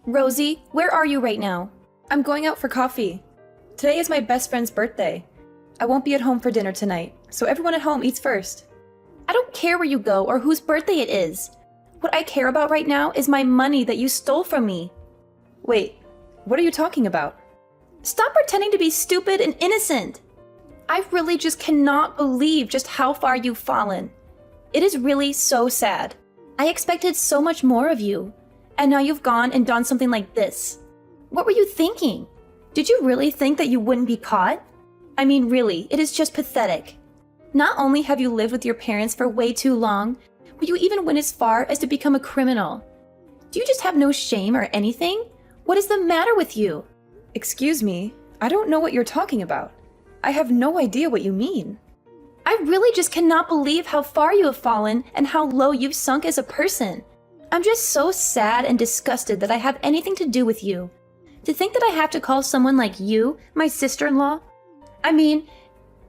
Rosie, where are you right now? I'm going out for coffee. Today is my best friend's birthday. I won't be at home for dinner tonight, so everyone at home eats first. I don't care where you go or whose birthday it is. What I care about right now is my money that you stole from me. Wait, what are you talking about? Stop pretending to be stupid and innocent. I really just cannot believe just how far you've fallen. It is really so sad. I expected so much more of you, and now you've gone and done something like this. What were you thinking? Did you really think that you wouldn't be caught? I mean, really, it is just pathetic. Not only have you lived with your parents for way too long, but you even went as far as to become a criminal. Do you just have no shame or anything? What is the matter with you? Excuse me, I don't know what you're talking about. I have no idea what you mean. I really just cannot believe how far you have fallen and how low you've sunk as a person. I'm just so sad and disgusted that I have anything to do with you. To think that I have to call someone like you my sister-in-law? I mean,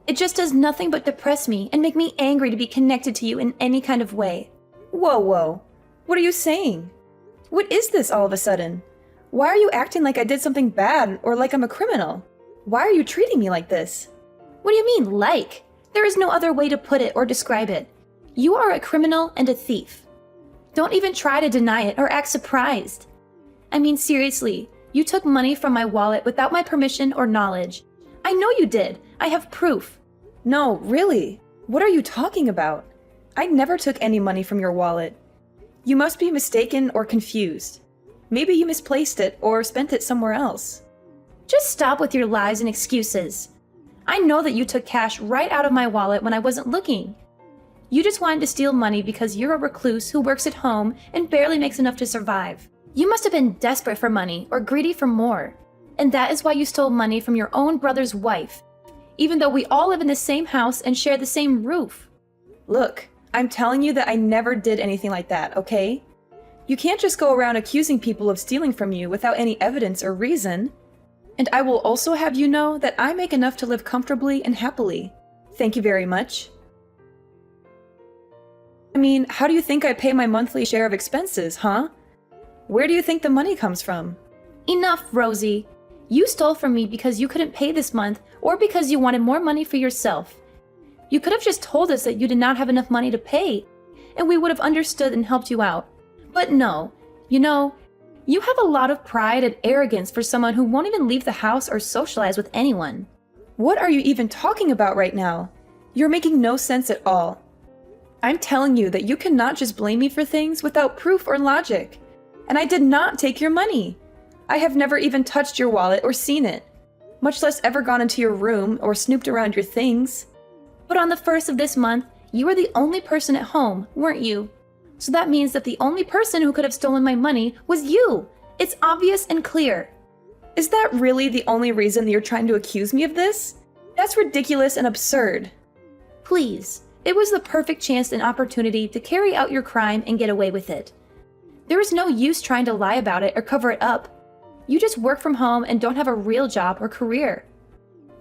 it just does nothing but depress me and make me angry to be connected to you in any kind of way. Whoa. What are you saying? What is this all of a sudden? Why are you acting like I did something bad or like I'm a criminal? Why are you treating me like this? What do you mean, like? There is no other way to put it or describe it. You are a criminal and a thief. Don't even try to deny it or act surprised. I mean, seriously, you took money from my wallet without my permission or knowledge. I know you did. I have proof. No, really? What are you talking about? I never took any money from your wallet. You must be mistaken or confused. Maybe you misplaced it or spent it somewhere else. Just stop with your lies and excuses. I know that you took cash right out of my wallet when I wasn't looking. You just wanted to steal money because you're a recluse who works at home and barely makes enough to survive. You must have been desperate for money or greedy for more. And that is why you stole money from your own brother's wife, even though we all live in the same house and share the same roof. Look, I'm telling you that I never did anything like that, okay? You can't just go around accusing people of stealing from you without any evidence or reason. And I will also have you know that I make enough to live comfortably and happily. Thank you very much. I mean, how do you think I pay my monthly share of expenses, huh? Where do you think the money comes from? Enough, Rosie. You stole from me because you couldn't pay this month or because you wanted more money for yourself. You could have just told us that you did not have enough money to pay, and we would have understood and helped you out. But no, you have a lot of pride and arrogance for someone who won't even leave the house or socialize with anyone. What are you even talking about right now? You're making no sense at all. I'm telling you that you cannot just blame me for things without proof or logic. And I did not take your money. I have never even touched your wallet or seen it, much less ever gone into your room or snooped around your things. But on the 1st of this month, you were the only person at home, weren't you? So that means that the only person who could have stolen my money was you. It's obvious and clear. Is that really the only reason that you're trying to accuse me of this? That's ridiculous and absurd. Please, it was the perfect chance and opportunity to carry out your crime and get away with it. There is no use trying to lie about it or cover it up. You just work from home and don't have a real job or career.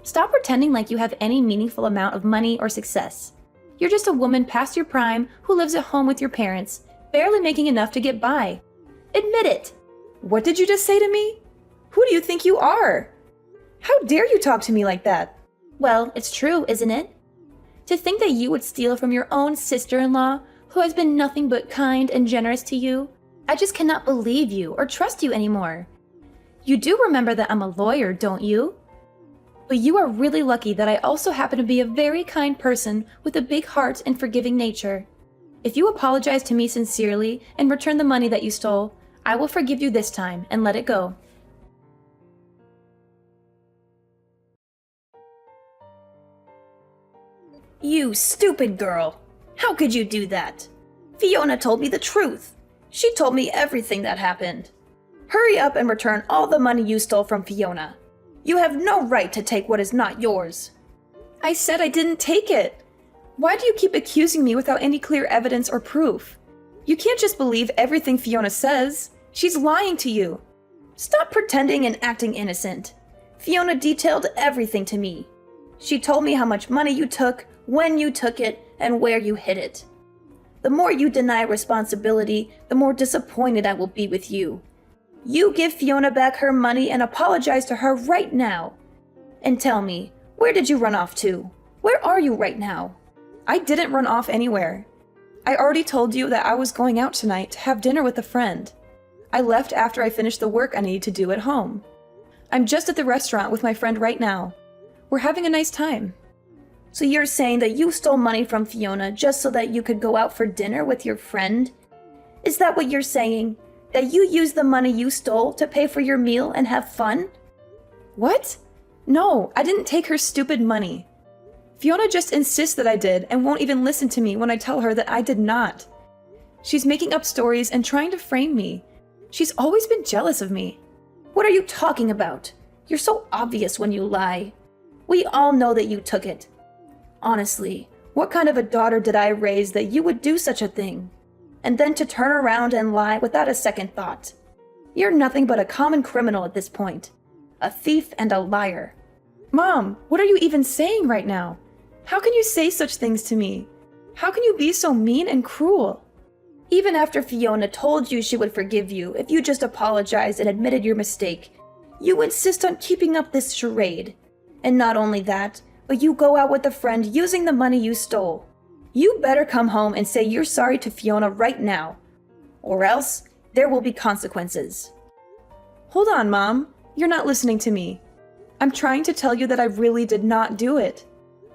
Stop pretending like you have any meaningful amount of money or success. You're just a woman past your prime who lives at home with your parents, barely making enough to get by. Admit it! What did you just say to me? Who do you think you are? How dare you talk to me like that? Well, it's true, isn't it? To think that you would steal from your own sister-in-law, who has been nothing but kind and generous to you, I just cannot believe you or trust you anymore. You do remember that I'm a lawyer, don't you? But you are really lucky that I also happen to be a very kind person with a big heart and forgiving nature. If you apologize to me sincerely and return the money that you stole, I will forgive you this time and let it go. You stupid girl! How could you do that? Fiona told me the truth. She told me everything that happened. Hurry up and return all the money you stole from Fiona. You have no right to take what is not yours. I said I didn't take it. Why do you keep accusing me without any clear evidence or proof? You can't just believe everything Fiona says. She's lying to you. Stop pretending and acting innocent. Fiona detailed everything to me. She told me how much money you took, when you took it, and where you hid it. The more you deny responsibility, the more disappointed I will be with you. You give Fiona back her money and apologize to her right now. And tell me, where did you run off to? Where are you right now? I didn't run off anywhere. I already told you that I was going out tonight to have dinner with a friend. I left after I finished the work I needed to do at home. I'm just at the restaurant with my friend right now. We're having a nice time. So you're saying that you stole money from Fiona just so that you could go out for dinner with your friend? Is that what you're saying? That you used the money you stole to pay for your meal and have fun? What? No, I didn't take her stupid money. Fiona just insists that I did and won't even listen to me when I tell her that I did not. She's making up stories and trying to frame me. She's always been jealous of me. What are you talking about? You're so obvious when you lie. We all know that you took it. Honestly, what kind of a daughter did I raise that you would do such a thing? And then to turn around and lie without a second thought. You're nothing but a common criminal at this point. A thief and a liar. Mom, what are you even saying right now? How can you say such things to me? How can you be so mean and cruel? Even after Fiona told you she would forgive you if you just apologized and admitted your mistake, you insist on keeping up this charade. And not only that, but you go out with a friend using the money you stole. You better come home and say you're sorry to Fiona right now. Or else, there will be consequences. Hold on, Mom. You're not listening to me. I'm trying to tell you that I really did not do it.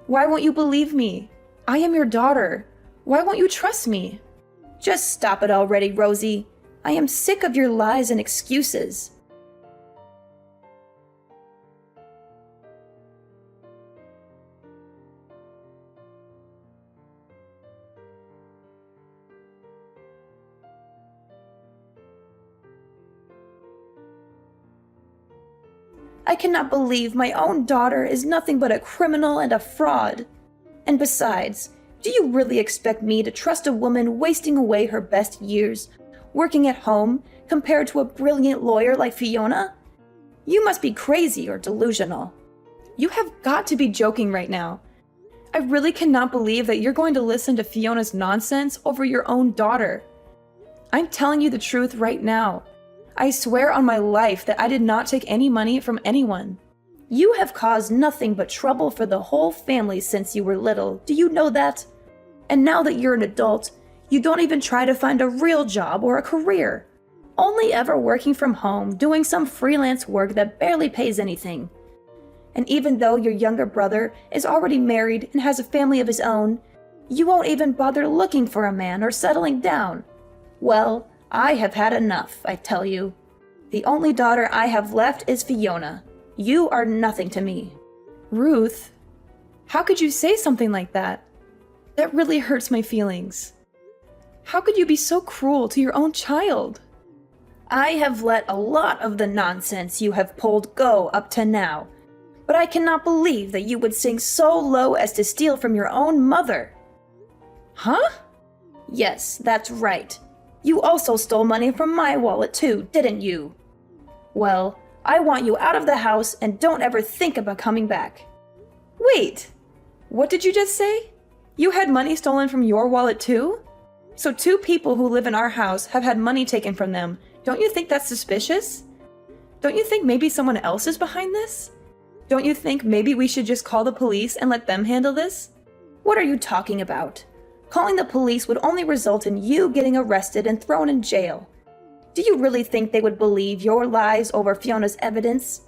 Why won't you believe me? I am your daughter. Why won't you trust me? Just stop it already, Rosie. I am sick of your lies and excuses. I cannot believe my own daughter is nothing but a criminal and a fraud. And besides, do you really expect me to trust a woman wasting away her best years, working at home, compared to a brilliant lawyer like Fiona? You must be crazy or delusional. You have got to be joking right now. I really cannot believe that you're going to listen to Fiona's nonsense over your own daughter. I'm telling you the truth right now. I swear on my life that I did not take any money from anyone. You have caused nothing but trouble for the whole family since you were little. Do you know that? And now that you're an adult, you don't even try to find a real job or a career. Only ever working from home, doing some freelance work that barely pays anything. And even though your younger brother is already married and has a family of his own, you won't even bother looking for a man or settling down. Well, I have had enough, I tell you. The only daughter I have left is Fiona. You are nothing to me. Ruth, how could you say something like that? That really hurts my feelings. How could you be so cruel to your own child? I have let a lot of the nonsense you have pulled go up to now, but I cannot believe that you would sink so low as to steal from your own mother. Huh? Yes, that's right. You also stole money from my wallet too, didn't you? Well, I want you out of the house and don't ever think about coming back. Wait, what did you just say? You had money stolen from your wallet too? So two people who live in our house have had money taken from them. Don't you think that's suspicious? Don't you think maybe someone else is behind this? Don't you think maybe we should just call the police and let them handle this? What are you talking about? Calling the police would only result in you getting arrested and thrown in jail. Do you really think they would believe your lies over Fiona's evidence?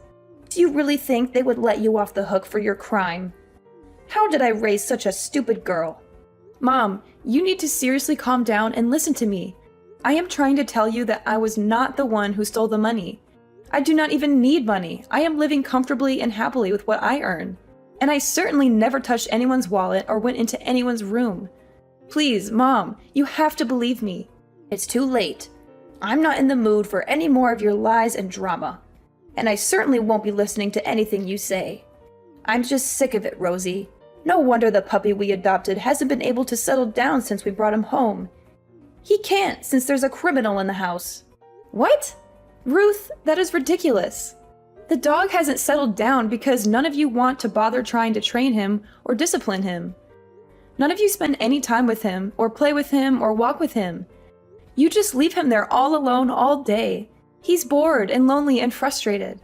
Do you really think they would let you off the hook for your crime? How did I raise such a stupid girl? Mom, you need to seriously calm down and listen to me. I am trying to tell you that I was not the one who stole the money. I do not even need money. I am living comfortably and happily with what I earn. And I certainly never touched anyone's wallet or went into anyone's room. Please, Mom, you have to believe me. It's too late. I'm not in the mood for any more of your lies and drama. And I certainly won't be listening to anything you say. I'm just sick of it, Rosie. No wonder the puppy we adopted hasn't been able to settle down since we brought him home. He can't, since there's a criminal in the house. What? Ruth, that is ridiculous. The dog hasn't settled down because none of you want to bother trying to train him or discipline him. None of you spend any time with him, or play with him, or walk with him. You just leave him there all alone all day. He's bored and lonely and frustrated.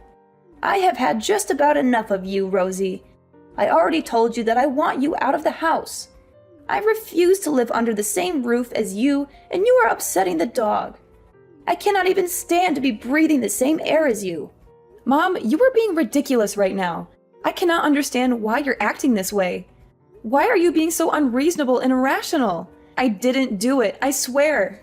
I have had just about enough of you, Rosie. I already told you that I want you out of the house. I refuse to live under the same roof as you, and you are upsetting the dog. I cannot even stand to be breathing the same air as you. Mom, you are being ridiculous right now. I cannot understand why you're acting this way. Why are you being so unreasonable and irrational? I didn't do it, I swear.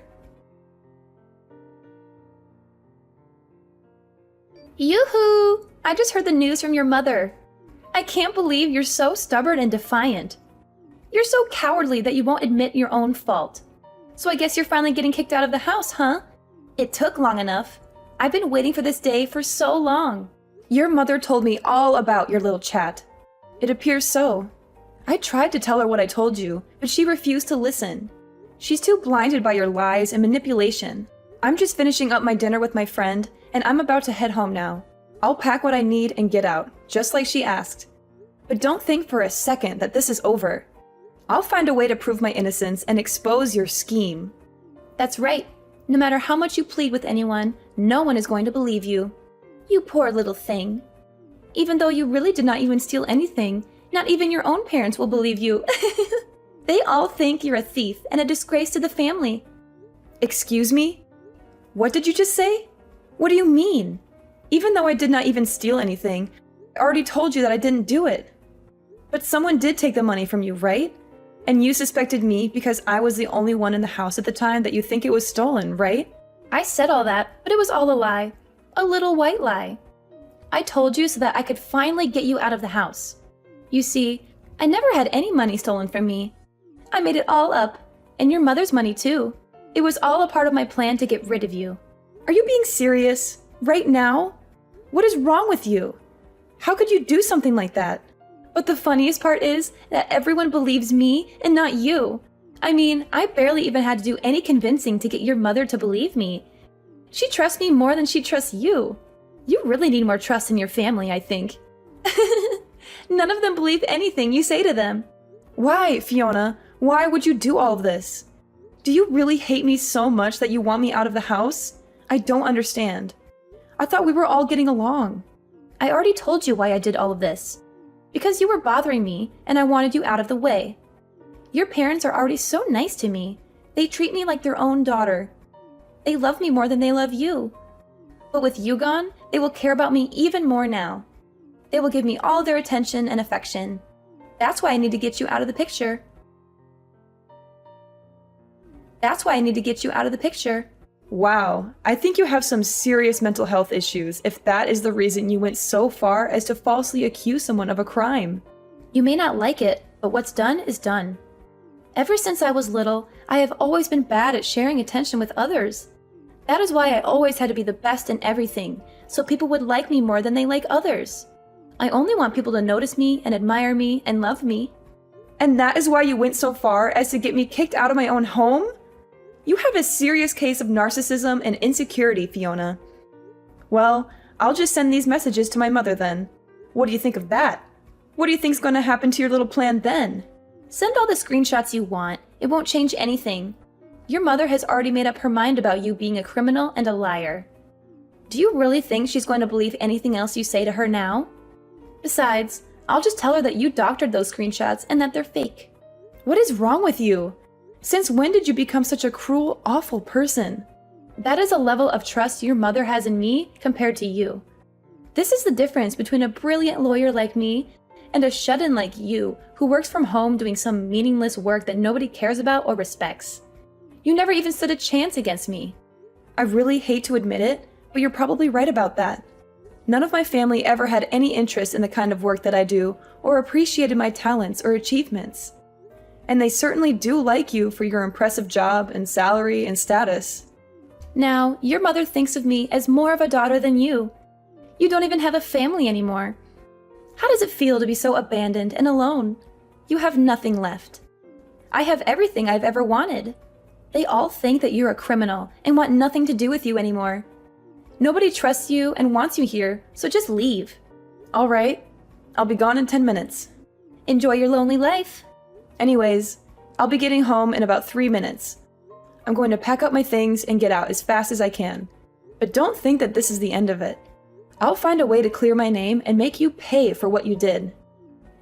Yoo-hoo! I just heard the news from your mother. I can't believe you're so stubborn and defiant. You're so cowardly that you won't admit your own fault. So I guess you're finally getting kicked out of the house, huh? It took long enough. I've been waiting for this day for so long. Your mother told me all about your little chat. It appears so. I tried to tell her what I told you, but she refused to listen. She's too blinded by your lies and manipulation. I'm just finishing up my dinner with my friend, and I'm about to head home now. I'll pack what I need and get out, just like she asked. But don't think for a second that this is over. I'll find a way to prove my innocence and expose your scheme. That's right. No matter how much you plead with anyone, no one is going to believe you. You poor little thing. Even though you really did not even steal anything, not even your own parents will believe you. They all think you're a thief and a disgrace to the family. Excuse me? What did you just say? What do you mean? Even though I did not even steal anything, I already told you that I didn't do it. But someone did take the money from you, right? And you suspected me because I was the only one in the house at the time that you think it was stolen, right? I said all that, but it was all a lie. A little white lie. I told you so that I could finally get you out of the house. You see, I never had any money stolen from me. I made it all up, and your mother's money too. It was all a part of my plan to get rid of you. Are you being serious? Right now? What is wrong with you? How could you do something like that? But the funniest part is that everyone believes me and not you. I mean, I barely even had to do any convincing to get your mother to believe me. She trusts me more than she trusts you. You really need more trust in your family, I think. None of them believe anything you say to them. Why, Fiona? Why would you do all of this? Do you really hate me so much that you want me out of the house? I don't understand. I thought we were all getting along. I already told you why I did all of this. Because you were bothering me, and I wanted you out of the way. Your parents are already so nice to me. They treat me like their own daughter. They love me more than they love you. But with you gone, they will care about me even more now. They will give me all their attention and affection. That's why I need to get you out of the picture. That's why I need to get you out of the picture. Wow, I think you have some serious mental health issues if that is the reason you went so far as to falsely accuse someone of a crime. You may not like it, but what's done is done. Ever since I was little, I have always been bad at sharing attention with others. That is why I always had to be the best in everything, so people would like me more than they like others. I only want people to notice me and admire me and love me. And that is why you went so far as to get me kicked out of my own home? You have a serious case of narcissism and insecurity, Fiona. Well, I'll just send these messages to my mother then. What do you think of that? What do you think's going to happen to your little plan then? Send all the screenshots you want. It won't change anything. Your mother has already made up her mind about you being a criminal and a liar. Do you really think she's going to believe anything else you say to her now? Besides, I'll just tell her that you doctored those screenshots and that they're fake. What is wrong with you? Since when did you become such a cruel, awful person? That is a level of trust your mother has in me compared to you. This is the difference between a brilliant lawyer like me and a shut-in like you who works from home doing some meaningless work that nobody cares about or respects. You never even stood a chance against me. I really hate to admit it, but you're probably right about that. None of my family ever had any interest in the kind of work that I do or appreciated my talents or achievements. And they certainly do like you for your impressive job and salary and status. Now, your mother thinks of me as more of a daughter than you. You don't even have a family anymore. How does it feel to be so abandoned and alone? You have nothing left. I have everything I've ever wanted. They all think that you're a criminal and want nothing to do with you anymore. Nobody trusts you and wants you here, so just leave. All right, I'll be gone in 10 minutes. Enjoy your lonely life. Anyways, I'll be getting home in about 3 minutes. I'm going to pack up my things and get out as fast as I can. But don't think that this is the end of it. I'll find a way to clear my name and make you pay for what you did.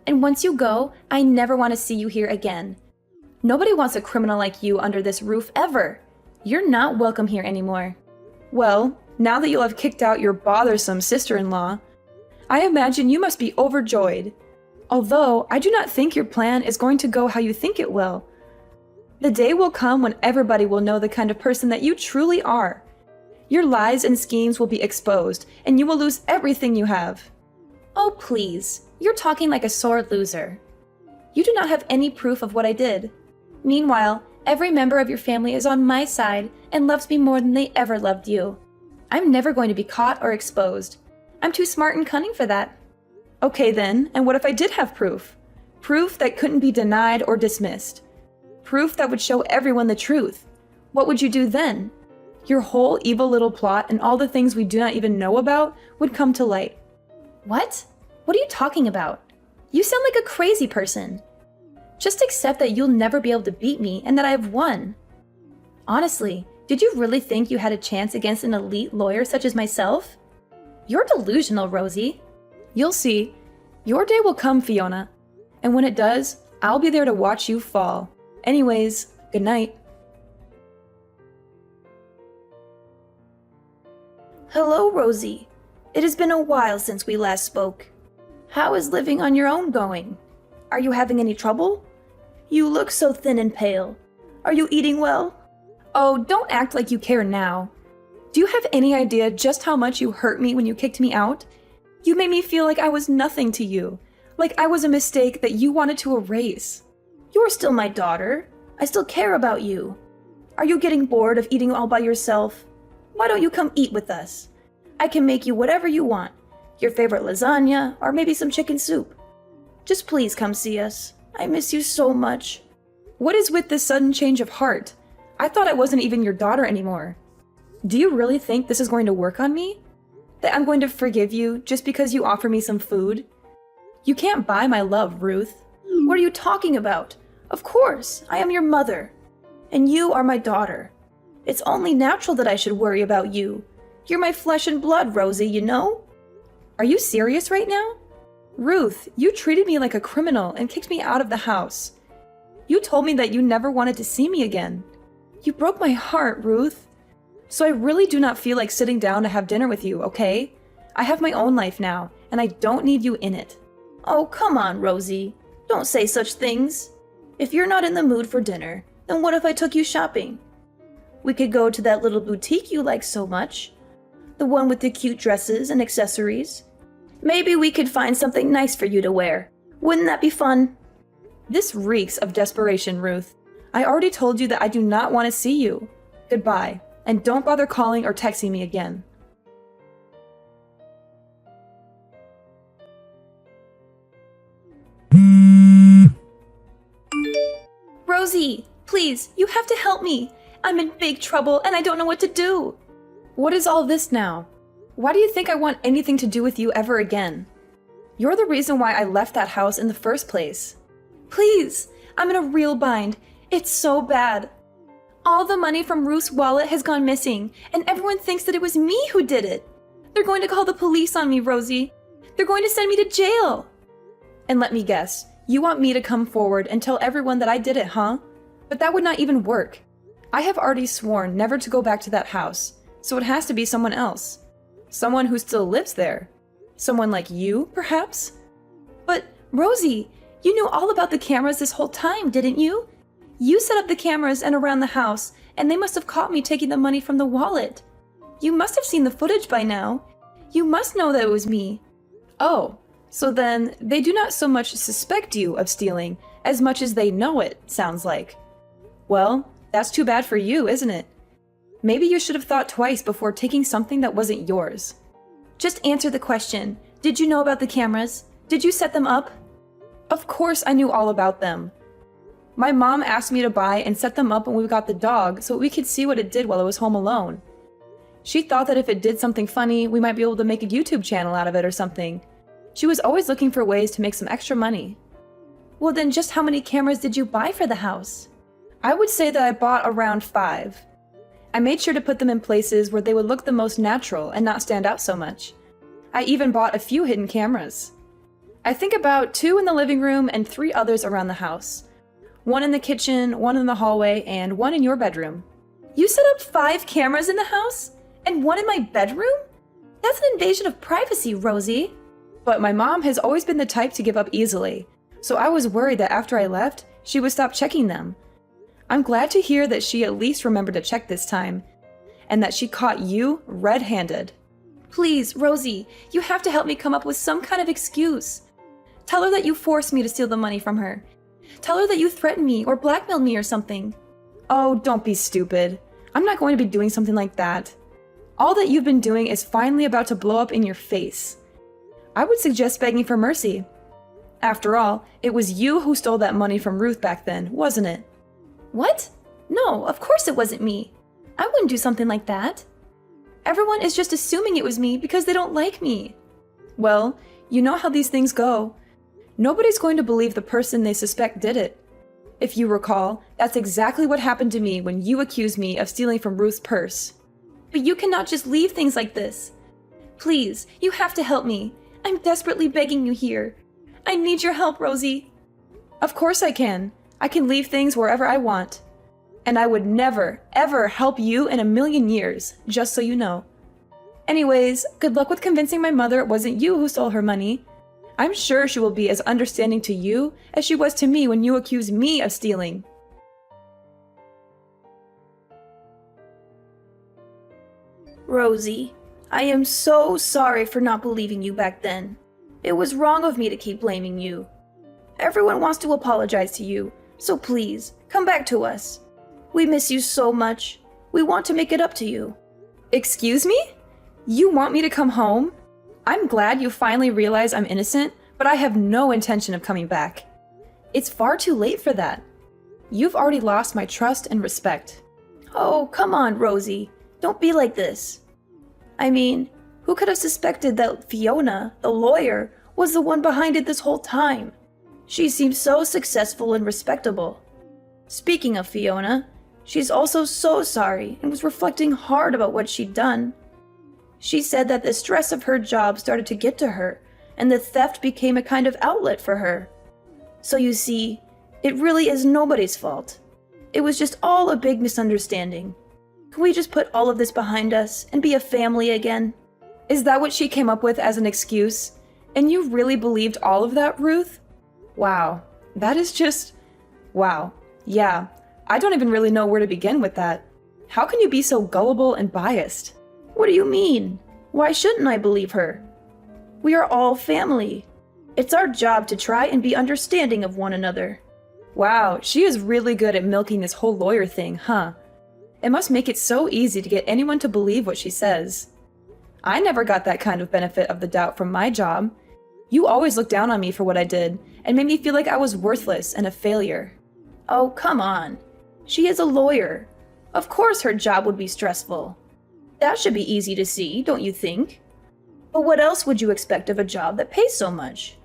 And once you go, I never want to see you here again. Nobody wants a criminal like you under this roof ever. You're not welcome here anymore. Well, now that you'll have kicked out your bothersome sister-in-law, I imagine you must be overjoyed. Although, I do not think your plan is going to go how you think it will. The day will come when everybody will know the kind of person that you truly are. Your lies and schemes will be exposed, and you will lose everything you have. Oh, please. You're talking like a sore loser. You do not have any proof of what I did. Meanwhile, every member of your family is on my side and loves me more than they ever loved you. I'm never going to be caught or exposed. I'm too smart and cunning for that. Okay then, and what if I did have proof? Proof that couldn't be denied or dismissed. Proof that would show everyone the truth. What would you do then? Your whole evil little plot and all the things we do not even know about would come to light. What? What are you talking about? You sound like a crazy person. Just accept that you'll never be able to beat me and that I have won. Honestly, did you really think you had a chance against an elite lawyer such as myself? You're delusional, Rosie. You'll see. Your day will come, Fiona. And when it does, I'll be there to watch you fall. Anyways, good night. Hello, Rosie. It has been a while since we last spoke. How is living on your own going? Are you having any trouble? You look so thin and pale. Are you eating well? Oh, don't act like you care now. Do you have any idea just how much you hurt me when you kicked me out? You made me feel like I was nothing to you, like I was a mistake that you wanted to erase. You're still my daughter. I still care about you. Are you getting bored of eating all by yourself? Why don't you come eat with us? I can make you whatever you want. Your favorite lasagna, or maybe some chicken soup. Just please come see us. I miss you so much. What is with this sudden change of heart? I thought I wasn't even your daughter anymore. Do you really think this is going to work on me? That I'm going to forgive you just because you offer me some food? You can't buy my love, Ruth. What are you talking about? Of course, I am your mother. And you are my daughter. It's only natural that I should worry about you. You're my flesh and blood, Rosie, you know? Are you serious right now? Ruth, you treated me like a criminal and kicked me out of the house. You told me that you never wanted to see me again. You broke my heart, Ruth. So I really do not feel like sitting down to have dinner with you, okay? I have my own life now, and I don't need you in it. Oh, come on, Rosie. Don't say such things. If you're not in the mood for dinner, then what if I took you shopping? We could go to that little boutique you like so much. The one with the cute dresses and accessories. Maybe we could find something nice for you to wear. Wouldn't that be fun? This reeks of desperation, Ruth. I already told you that I do not want to see you. Goodbye, and don't bother calling or texting me again. Rosie, please, you have to help me. I'm in big trouble and I don't know what to do. What is all this now? Why do you think I want anything to do with you ever again? You're the reason why I left that house in the first place. Please, I'm in a real bind. It's so bad. All the money from Ruth's wallet has gone missing, and everyone thinks that it was me who did it. They're going to call the police on me, Rosie. They're going to send me to jail. And let me guess, you want me to come forward and tell everyone that I did it, huh? But that would not even work. I have already sworn never to go back to that house, so it has to be someone else. Someone who still lives there. Someone like you, perhaps? But, Rosie, you knew all about the cameras this whole time, didn't you? You set up the cameras and around the house, and they must have caught me taking the money from the wallet. You must have seen the footage by now. You must know that it was me. Oh, so then they do not so much suspect you of stealing as much as they know it, sounds like. Well, that's too bad for you, isn't it? Maybe you should have thought twice before taking something that wasn't yours. Just answer the question. Did you know about the cameras? Did you set them up? Of course I knew all about them. My mom asked me to buy and set them up when we got the dog so we could see what it did while it was home alone. She thought that if it did something funny, we might be able to make a YouTube channel out of it or something. She was always looking for ways to make some extra money. Well, then just how many cameras did you buy for the house? I would say that I bought around 5. I made sure to put them in places where they would look the most natural and not stand out so much. I even bought a few hidden cameras. I think about 2 in the living room and 3 others around the house. 1 in the kitchen, 1 in the hallway, and 1 in your bedroom. You set up 5 cameras in the house? And 1 in my bedroom? That's an invasion of privacy, Rosie. But my mom has always been the type to give up easily, so I was worried that after I left, she would stop checking them. I'm glad to hear that she at least remembered to check this time, and that she caught you red-handed. Please, Rosie, you have to help me come up with some kind of excuse. Tell her that you forced me to steal the money from her. Tell her that you threatened me or blackmailed me or something. Oh, don't be stupid. I'm not going to be doing something like that. All that you've been doing is finally about to blow up in your face. I would suggest begging for mercy. After all, it was you who stole that money from Ruth back then, wasn't it? What? No, of course it wasn't me. I wouldn't do something like that. Everyone is just assuming it was me because they don't like me. Well, you know how these things go. Nobody's going to believe the person they suspect did it. If you recall, that's exactly what happened to me when you accused me of stealing from Ruth's purse. But you cannot just leave things like this. Please, you have to help me. I'm desperately begging you here. I need your help, Rosie. Of course I can. I can leave things wherever I want. And I would never, ever help you in a million years, just so you know. Anyways, good luck with convincing my mother it wasn't you who stole her money. I'm sure she will be as understanding to you as she was to me when you accused me of stealing. Rosie, I am so sorry for not believing you back then. It was wrong of me to keep blaming you. Everyone wants to apologize to you, so please, come back to us. We miss you so much. We want to make it up to you. Excuse me? You want me to come home? I'm glad you finally realize I'm innocent, but I have no intention of coming back. It's far too late for that. You've already lost my trust and respect. Oh, come on, Rosie. Don't be like this. I mean, who could have suspected that Fiona, the lawyer, was the one behind it this whole time? She seems so successful and respectable. Speaking of Fiona, she's also so sorry and was reflecting hard about what she'd done. She said that the stress of her job started to get to her, and the theft became a kind of outlet for her. So you see, it really is nobody's fault. It was just all a big misunderstanding. Can we just put all of this behind us and be a family again? Is that what she came up with as an excuse? And you really believed all of that, Ruth? Wow, that is just... wow. Yeah, I don't even really know where to begin with that. How can you be so gullible and biased? What do you mean? Why shouldn't I believe her? We are all family. It's our job to try and be understanding of one another. Wow, she is really good at milking this whole lawyer thing, huh? It must make it so easy to get anyone to believe what she says. I never got that kind of benefit of the doubt from my job. You always looked down on me for what I did, and made me feel like I was worthless and a failure. Oh, come on. She is a lawyer. Of course her job would be stressful. That should be easy to see, don't you think? But what else would you expect of a job that pays so much?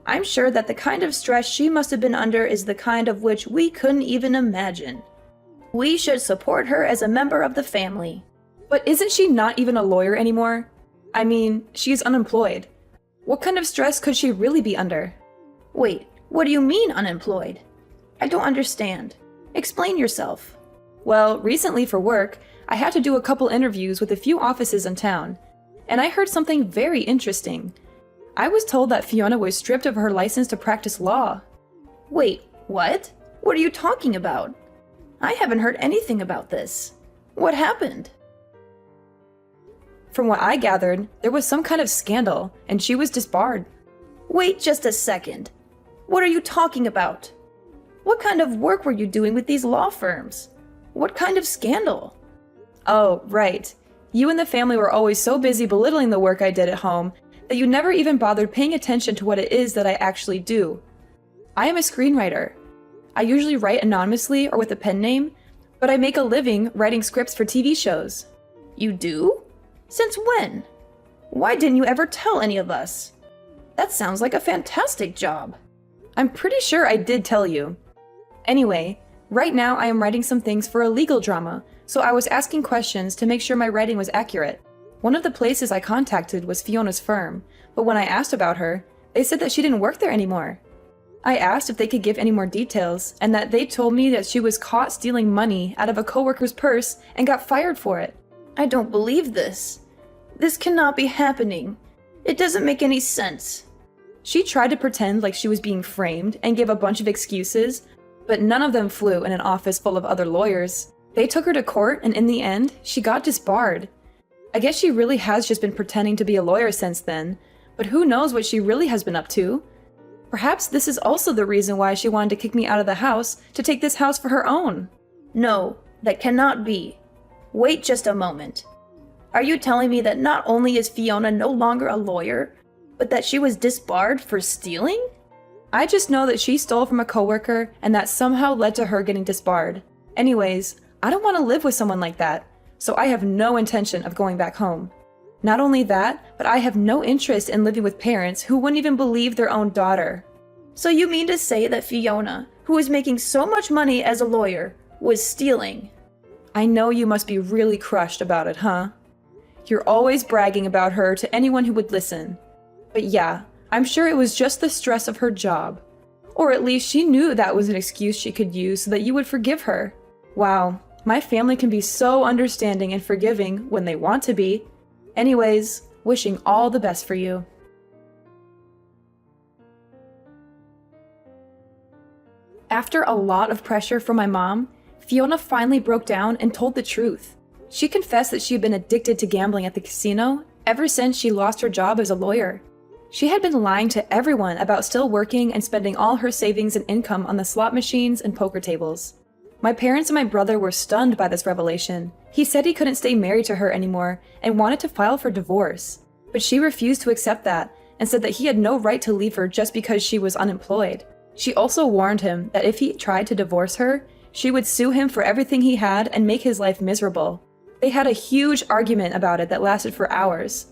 I'm sure that the kind of stress she must have been under is the kind of which we couldn't even imagine. We should support her as a member of the family. But isn't she not even a lawyer anymore? I mean, she's unemployed. What kind of stress could she really be under? Wait, what do you mean unemployed? I don't understand. Explain yourself. Well, recently for work, I had to do a couple interviews with a few offices in town, and I heard something very interesting. I was told that Fiona was stripped of her license to practice law. Wait, what? What are you talking about? I haven't heard anything about this. What happened? From what I gathered, there was some kind of scandal, and she was disbarred. Wait just a second. What are you talking about? What kind of work were you doing with these law firms? What kind of scandal? Oh, right. You and the family were always so busy belittling the work I did at home that you never even bothered paying attention to what it is that I actually do. I am a screenwriter. I usually write anonymously or with a pen name, but I make a living writing scripts for TV shows. You do? Since when? Why didn't you ever tell any of us? That sounds like a fantastic job. I'm pretty sure I did tell you. Anyway, right now I am writing some things for a legal drama so I was asking questions to make sure my writing was accurate. One of the places I contacted was Fiona's firm, but when I asked about her, they said that she didn't work there anymore. I asked if they could give any more details, and that they told me that she was caught stealing money out of a coworker's purse and got fired for it. I don't believe this. This cannot be happening. It doesn't make any sense. She tried to pretend like she was being framed and gave a bunch of excuses, but none of them flew in an office full of other lawyers. They took her to court, and in the end, she got disbarred. I guess she really has just been pretending to be a lawyer since then, but who knows what she really has been up to? Perhaps this is also the reason why she wanted to kick me out of the house to take this house for her own. No, that cannot be. Wait just a moment. Are you telling me that not only is Fiona no longer a lawyer, but that she was disbarred for stealing? I just know that she stole from a coworker and that somehow led to her getting disbarred. Anyways, I don't want to live with someone like that, so I have no intention of going back home. Not only that, but I have no interest in living with parents who wouldn't even believe their own daughter. So you mean to say that Fiona, who is making so much money as a lawyer, was stealing? I know you must be really crushed about it, huh? You're always bragging about her to anyone who would listen. But yeah, I'm sure it was just the stress of her job. Or at least she knew that was an excuse she could use so that you would forgive her. Wow, my family can be so understanding and forgiving when they want to be. Anyways, wishing all the best for you. After a lot of pressure from my mom, Fiona finally broke down and told the truth. She confessed that she had been addicted to gambling at the casino ever since she lost her job as a lawyer. She had been lying to everyone about still working and spending all her savings and income on the slot machines and poker tables. My parents and my brother were stunned by this revelation. He said he couldn't stay married to her anymore and wanted to file for divorce. But she refused to accept that and said that he had no right to leave her just because she was unemployed. She also warned him that if he tried to divorce her, she would sue him for everything he had and make his life miserable. They had a huge argument about it that lasted for hours.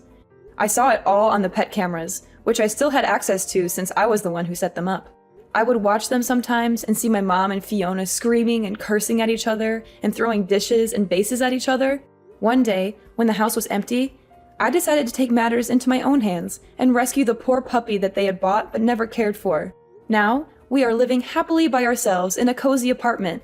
I saw it all on the pet cameras, which I still had access to since I was the one who set them up. I would watch them sometimes and see my mom and Fiona screaming and cursing at each other and throwing dishes and vases at each other. One day, when the house was empty, I decided to take matters into my own hands and rescue the poor puppy that they had bought but never cared for. Now, we are living happily by ourselves in a cozy apartment,